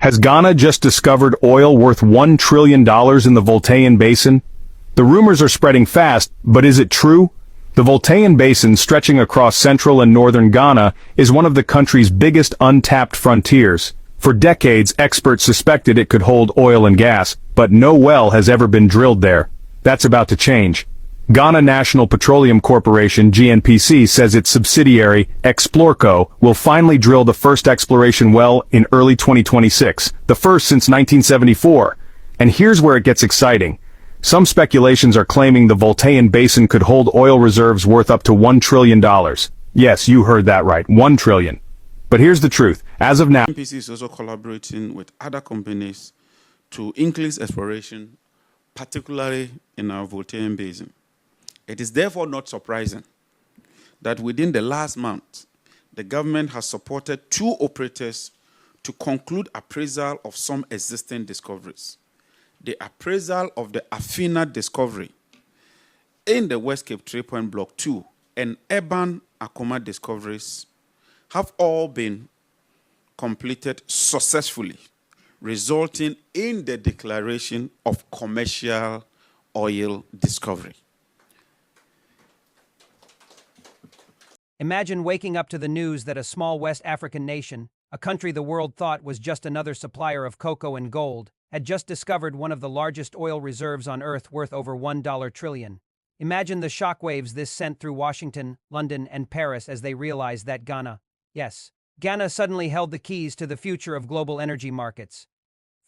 Has Ghana just discovered oil worth $1 trillion in the Voltaian Basin? The rumors are spreading fast, but is it true? The Voltaian Basin, stretching across central and northern Ghana, is one of the country's biggest untapped frontiers. For decades, experts suspected it could hold oil and gas, but no well has ever been drilled there. That's about to change. Ghana National Petroleum Corporation (GNPC) says its subsidiary, Explorco, will finally drill the first exploration well in early 2026, the first since 1974. And here's where it gets exciting. Some speculations are claiming the Voltaian Basin could hold oil reserves worth up to $1 trillion. Yes, you heard that right, $1 trillion. But here's the truth. As of now, GNPC is also collaborating with other companies to increase exploration, particularly in our Voltaian Basin. It is therefore not surprising that within the last month, the government has supported 2 operators to conclude appraisal of some existing discoveries. The appraisal of the Athena discovery in the West Cape Trade Point Block 2 and Urban Akoma discoveries have all been completed successfully, resulting in the declaration of commercial oil discovery. Imagine waking up to the news that a small West African nation, a country the world thought was just another supplier of cocoa and gold, had just discovered one of the largest oil reserves on Earth worth over $1 trillion. Imagine the shockwaves this sent through Washington, London, and Paris as they realized that Ghana suddenly held the keys to the future of global energy markets.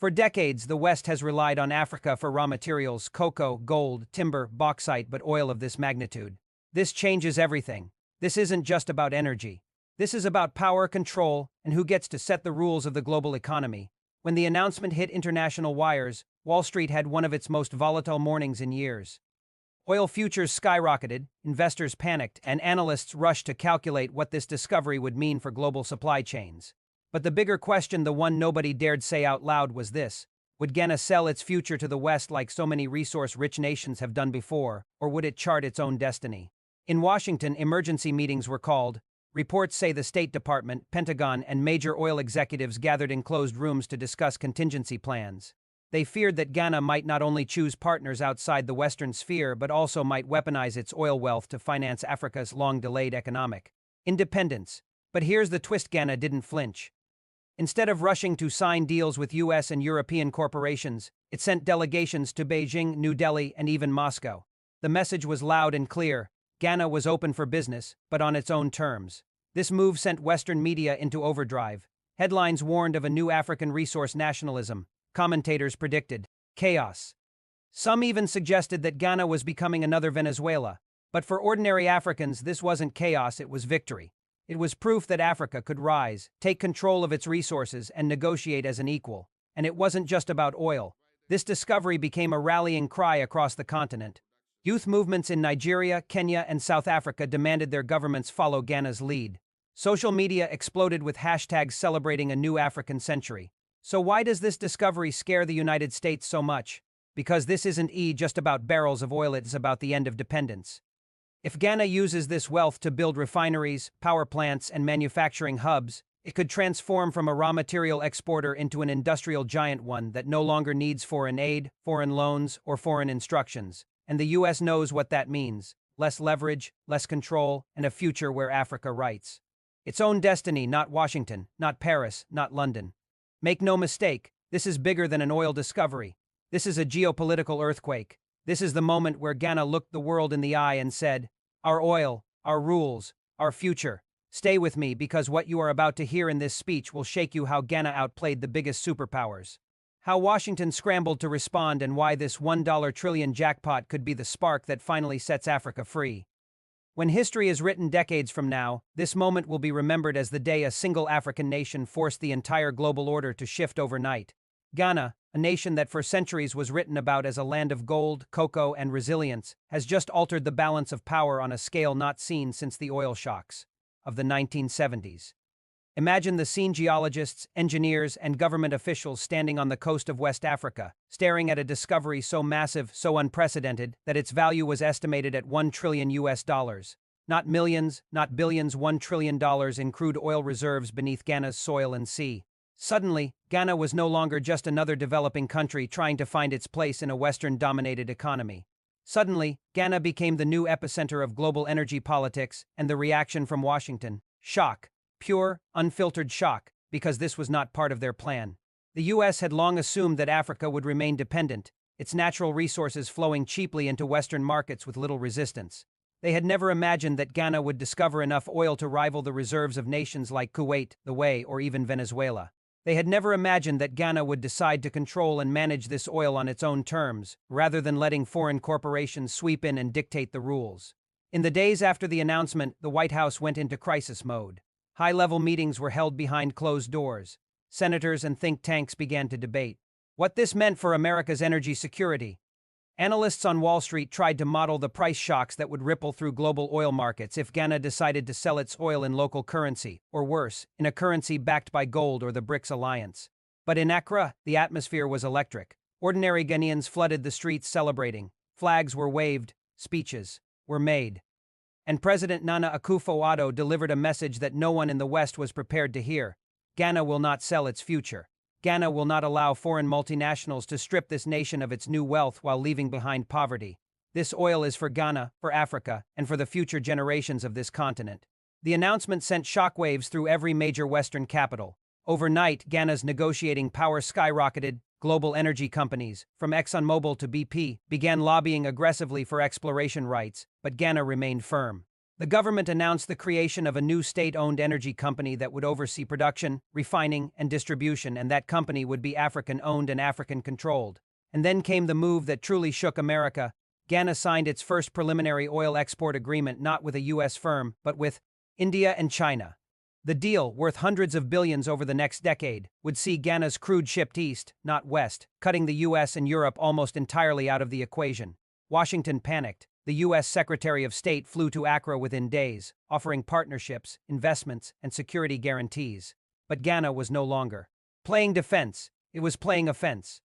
For decades, the West has relied on Africa for raw materials, cocoa, gold, timber, bauxite, but oil of this magnitude. This changes everything. This isn't just about energy. This is about power, control, and who gets to set the rules of the global economy. When the announcement hit international wires, Wall Street had one of its most volatile mornings in years. Oil futures skyrocketed, investors panicked, and analysts rushed to calculate what this discovery would mean for global supply chains. But the bigger question, the one nobody dared say out loud, was this: would Ghana sell its future to the West like so many resource-rich nations have done before, or would it chart its own destiny? In Washington, emergency meetings were called. Reports say the State Department, Pentagon, and major oil executives gathered in closed rooms to discuss contingency plans. They feared that Ghana might not only choose partners outside the Western sphere but also might weaponize its oil wealth to finance Africa's long-delayed economic independence. But here's the twist: Ghana didn't flinch. Instead of rushing to sign deals with US and European corporations, it sent delegations to Beijing, New Delhi, and even Moscow. The message was loud and clear. Ghana was open for business, but on its own terms. This move sent Western media into overdrive. Headlines warned of a new African resource nationalism. Commentators predicted chaos. Some even suggested that Ghana was becoming another Venezuela. But for ordinary Africans, this wasn't chaos, it was victory. It was proof that Africa could rise, take control of its resources, and negotiate as an equal. And it wasn't just about oil. This discovery became a rallying cry across the continent. Youth movements in Nigeria, Kenya, and South Africa demanded their governments follow Ghana's lead. Social media exploded with hashtags celebrating a new African century. So why does this discovery scare the United States so much? Because this isn't just about barrels of oil, it's about the end of dependence. If Ghana uses this wealth to build refineries, power plants, and manufacturing hubs, it could transform from a raw material exporter into an industrial giant, one that no longer needs foreign aid, foreign loans, or foreign instructions. And the US knows what that means: less leverage, less control, and a future where Africa writes its own destiny, not Washington, not Paris, not London. Make no mistake, this is bigger than an oil discovery. This is a geopolitical earthquake. This is the moment where Ghana looked the world in the eye and said, "Our oil, our rules, our future. Stay with me, because what you are about to hear in this speech will shake you how Ghana outplayed the biggest superpowers. How Washington scrambled to respond, and why this $1 trillion jackpot could be the spark that finally sets Africa free." When history is written decades from now, this moment will be remembered as the day a single African nation forced the entire global order to shift overnight. Ghana, a nation that for centuries was written about as a land of gold, cocoa, and resilience, has just altered the balance of power on a scale not seen since the oil shocks of the 1970s. Imagine the scene: geologists, engineers, and government officials standing on the coast of West Africa, staring at a discovery so massive, so unprecedented, that its value was estimated at $1 trillion. Not millions, not billions, $1 trillion in crude oil reserves beneath Ghana's soil and sea. Suddenly, Ghana was no longer just another developing country trying to find its place in a Western-dominated economy. Suddenly, Ghana became the new epicenter of global energy politics, and the reaction from Washington: shock. Pure, unfiltered shock, because this was not part of their plan. The U.S. had long assumed that Africa would remain dependent, its natural resources flowing cheaply into Western markets with little resistance. They had never imagined that Ghana would discover enough oil to rival the reserves of nations like Kuwait, the Way, or even Venezuela. They had never imagined that Ghana would decide to control and manage this oil on its own terms, rather than letting foreign corporations sweep in and dictate the rules. In the days after the announcement, the White House went into crisis mode. High-level meetings were held behind closed doors. Senators and think tanks began to debate what this meant for America's energy security. Analysts on Wall Street tried to model the price shocks that would ripple through global oil markets if Ghana decided to sell its oil in local currency, or worse, in a currency backed by gold or the BRICS alliance. But in Accra, the atmosphere was electric. Ordinary Ghanaians flooded the streets celebrating. Flags were waved, speeches were made. And President Nana Akufo-Addo delivered a message that no one in the West was prepared to hear. Ghana will not sell its future. Ghana will not allow foreign multinationals to strip this nation of its new wealth while leaving behind poverty. This oil is for Ghana, for Africa, and for the future generations of this continent. The announcement sent shockwaves through every major Western capital. Overnight, Ghana's negotiating power skyrocketed. Global energy companies, from ExxonMobil to BP, began lobbying aggressively for exploration rights, but Ghana remained firm. The government announced the creation of a new state-owned energy company that would oversee production, refining, and distribution, and that company would be African-owned and African-controlled. And then came the move that truly shook America. Ghana signed its first preliminary oil export agreement not with a U.S. firm, but with India and China. The deal, worth hundreds of billions over the next decade, would see Ghana's crude shipped east, not west, cutting the U.S. and Europe almost entirely out of the equation. Washington panicked. The U.S. Secretary of State flew to Accra within days, offering partnerships, investments, and security guarantees. But Ghana was no longer playing defense, it was playing offense.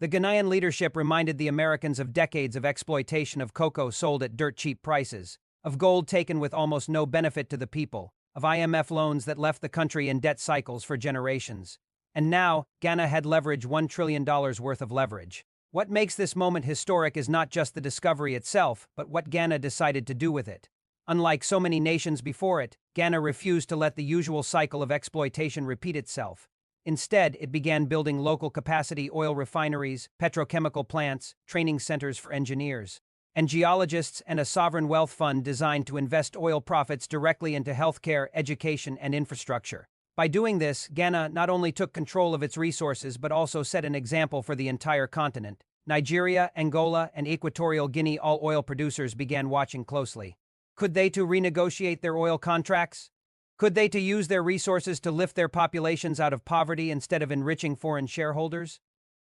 The Ghanaian leadership reminded the Americans of decades of exploitation of cocoa sold at dirt-cheap prices, of gold taken with almost no benefit to the people, of IMF loans that left the country in debt cycles for generations. And now, Ghana had leveraged $1 trillion worth of leverage. What makes this moment historic is not just the discovery itself, but what Ghana decided to do with it. Unlike so many nations before it, Ghana refused to let the usual cycle of exploitation repeat itself. Instead, it began building local capacity oil refineries, petrochemical plants, training centers for engineers, and geologists, and a sovereign wealth fund designed to invest oil profits directly into healthcare, education, and infrastructure. By doing this, Ghana not only took control of its resources but also set an example for the entire continent. Nigeria, Angola, and Equatorial Guinea, all oil producers, began watching closely. Could they too renegotiate their oil contracts? Could they too use their resources to lift their populations out of poverty instead of enriching foreign shareholders?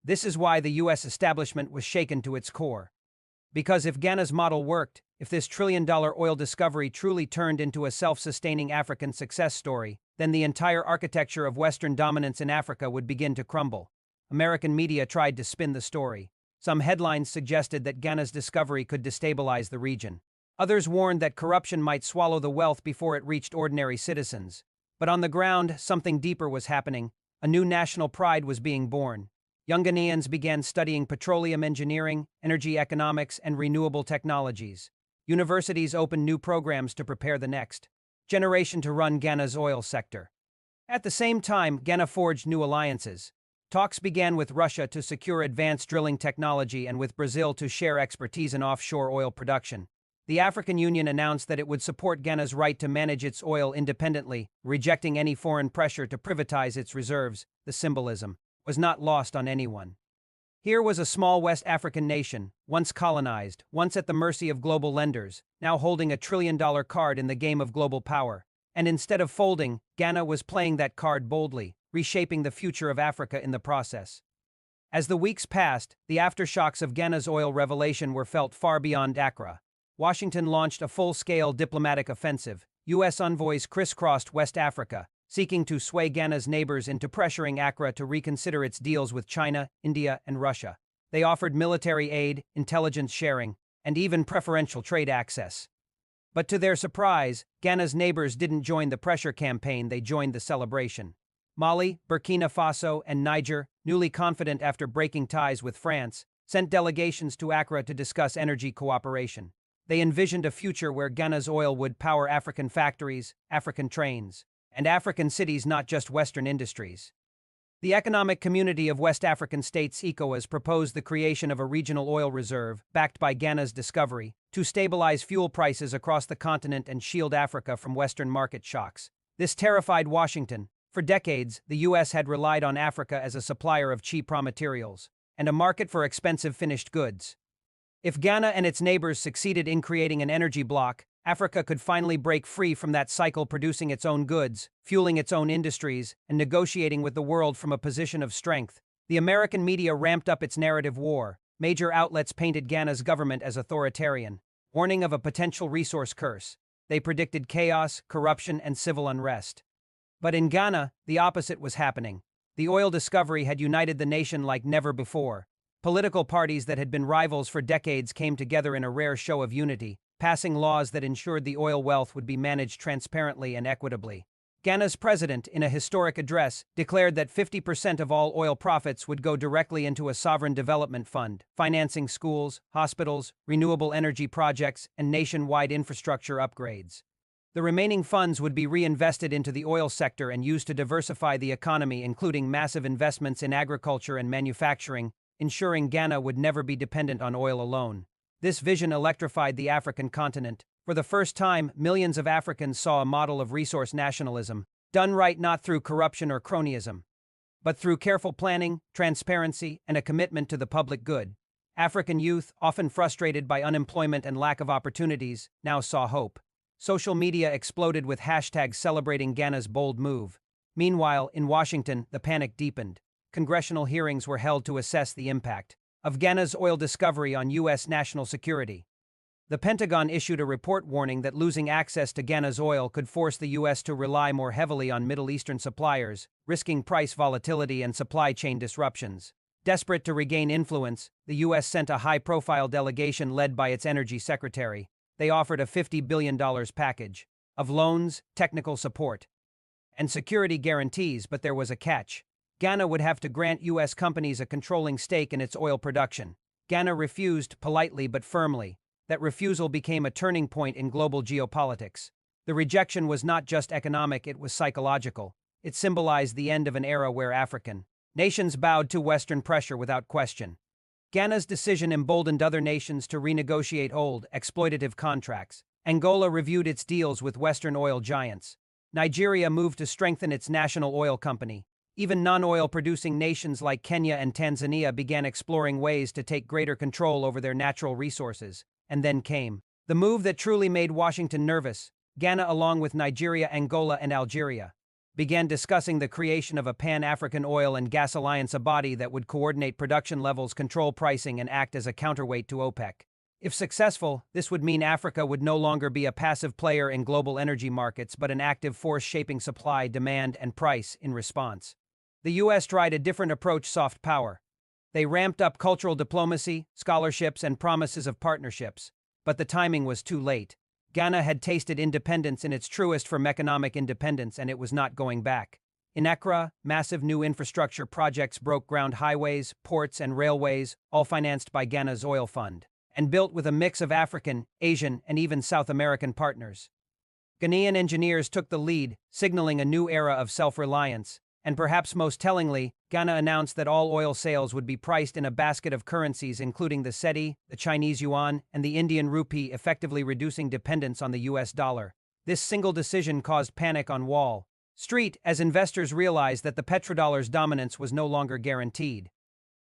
This is why the U.S. establishment was shaken to its core. Because if Ghana's model worked, if this trillion-dollar oil discovery truly turned into a self-sustaining African success story, then the entire architecture of Western dominance in Africa would begin to crumble. American media tried to spin the story. Some headlines suggested that Ghana's discovery could destabilize the region. Others warned that corruption might swallow the wealth before it reached ordinary citizens. But on the ground, something deeper was happening. A new national pride was being born. Young Ghanaians began studying petroleum engineering, energy economics, and renewable technologies. Universities opened new programs to prepare the next generation to run Ghana's oil sector. At the same time, Ghana forged new alliances. Talks began with Russia to secure advanced drilling technology and with Brazil to share expertise in offshore oil production. The African Union announced that it would support Ghana's right to manage its oil independently, rejecting any foreign pressure to privatize its reserves. The symbolism was not lost on anyone. Here was a small West African nation, once colonized, once at the mercy of global lenders, now holding a trillion-dollar card in the game of global power. And instead of folding, Ghana was playing that card boldly, reshaping the future of Africa in the process. As the weeks passed, the aftershocks of Ghana's oil revelation were felt far beyond Accra. Washington launched a full-scale diplomatic offensive. U.S. envoys crisscrossed West Africa, seeking to sway Ghana's neighbors into pressuring Accra to reconsider its deals with China, India, and Russia. They offered military aid, intelligence sharing, and even preferential trade access. But to their surprise, Ghana's neighbors didn't join the pressure campaign, they joined the celebration. Mali, Burkina Faso, and Niger, newly confident after breaking ties with France, sent delegations to Accra to discuss energy cooperation. They envisioned a future where Ghana's oil would power African factories, African trains, and African cities, not just Western industries. The Economic Community of West African States (ECOWAS) proposed the creation of a regional oil reserve, backed by Ghana's discovery, to stabilize fuel prices across the continent and shield Africa from Western market shocks. This terrified Washington. For decades, the U.S. had relied on Africa as a supplier of cheap raw materials and a market for expensive finished goods. If Ghana and its neighbors succeeded in creating an energy bloc, Africa could finally break free from that cycle, producing its own goods, fueling its own industries, and negotiating with the world from a position of strength. The American media ramped up its narrative war. Major outlets painted Ghana's government as authoritarian, warning of a potential resource curse. They predicted chaos, corruption, and civil unrest. But in Ghana, the opposite was happening. The oil discovery had united the nation like never before. Political parties that had been rivals for decades came together in a rare show of unity, passing laws that ensured the oil wealth would be managed transparently and equitably. Ghana's president, in a historic address, declared that 50% of all oil profits would go directly into a sovereign development fund, financing schools, hospitals, renewable energy projects, and nationwide infrastructure upgrades. The remaining funds would be reinvested into the oil sector and used to diversify the economy, including massive investments in agriculture and manufacturing, ensuring Ghana would never be dependent on oil alone. This vision electrified the African continent. For the first time, millions of Africans saw a model of resource nationalism, done right not through corruption or cronyism, but through careful planning, transparency, and a commitment to the public good. African youth, often frustrated by unemployment and lack of opportunities, now saw hope. Social media exploded with hashtags celebrating Ghana's bold move. Meanwhile, in Washington, the panic deepened. Congressional hearings were held to assess the impact of Ghana's oil discovery on U.S. national security. The Pentagon issued a report warning that losing access to Ghana's oil could force the U.S. to rely more heavily on Middle Eastern suppliers, risking price volatility and supply chain disruptions. Desperate to regain influence, the U.S. sent a high-profile delegation led by its energy secretary. They offered a $50 billion package of loans, technical support, and security guarantees, but there was a catch. Ghana would have to grant U.S. companies a controlling stake in its oil production. Ghana refused, politely but firmly. That refusal became a turning point in global geopolitics. The rejection was not just economic, it was psychological. It symbolized the end of an era where African nations bowed to Western pressure without question. Ghana's decision emboldened other nations to renegotiate old, exploitative contracts. Angola reviewed its deals with Western oil giants. Nigeria moved to strengthen its national oil company. Even non-oil-producing nations like Kenya and Tanzania began exploring ways to take greater control over their natural resources. And then came the move that truly made Washington nervous. Ghana, along with Nigeria, Angola, and Algeria, began discussing the creation of a Pan-African Oil and Gas Alliance, a body that would coordinate production levels, control pricing, and act as a counterweight to OPEC. If successful, this would mean Africa would no longer be a passive player in global energy markets but an active force shaping supply, demand, and price in response. The U.S. tried a different approach: soft power. They ramped up cultural diplomacy, scholarships, and promises of partnerships. But the timing was too late. Ghana had tasted independence in its truest form, economic independence, and it was not going back. In Accra, massive new infrastructure projects broke ground: highways, ports, and railways, all financed by Ghana's oil fund, and built with a mix of African, Asian, and even South American partners. Ghanaian engineers took the lead, signaling a new era of self-reliance. And perhaps most tellingly, Ghana announced that all oil sales would be priced in a basket of currencies, including the cedi, the Chinese yuan, and the Indian rupee, effectively reducing dependence on the US dollar. This single decision caused panic on Wall Street as investors realized that the petrodollar's dominance was no longer guaranteed.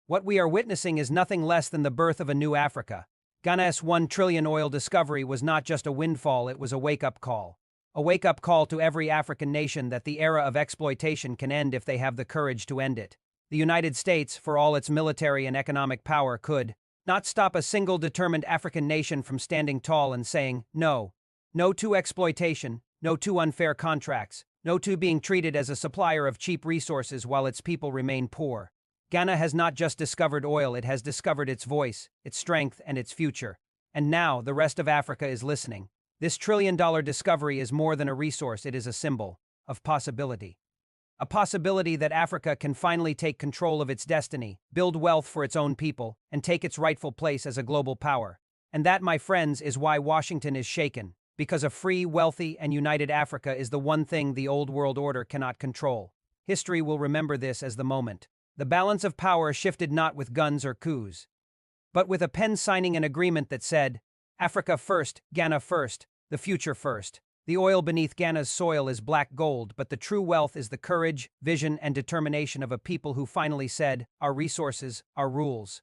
What we are witnessing is nothing less than the birth of a new Africa. Ghana's $1 trillion oil discovery was not just a windfall, it was a wake-up call. A wake-up call to every African nation that the era of exploitation can end if they have the courage to end it. The United States, for all its military and economic power, could not stop a single determined African nation from standing tall and saying, no. No to exploitation, no to unfair contracts, no to being treated as a supplier of cheap resources while its people remain poor. Ghana has not just discovered oil, it has discovered its voice, its strength, and its future. And now, the rest of Africa is listening. This trillion-dollar discovery is more than a resource, it is a symbol of possibility. A possibility that Africa can finally take control of its destiny, build wealth for its own people, and take its rightful place as a global power. And that, my friends, is why Washington is shaken, because a free, wealthy, and united Africa is the one thing the old world order cannot control. History will remember this as the moment. The balance of power shifted not with guns or coups, but with a pen signing an agreement that said, Africa first, Ghana first, the future first. The oil beneath Ghana's soil is black gold, but the true wealth is the courage, vision, and determination of a people who finally said, our resources, our rules.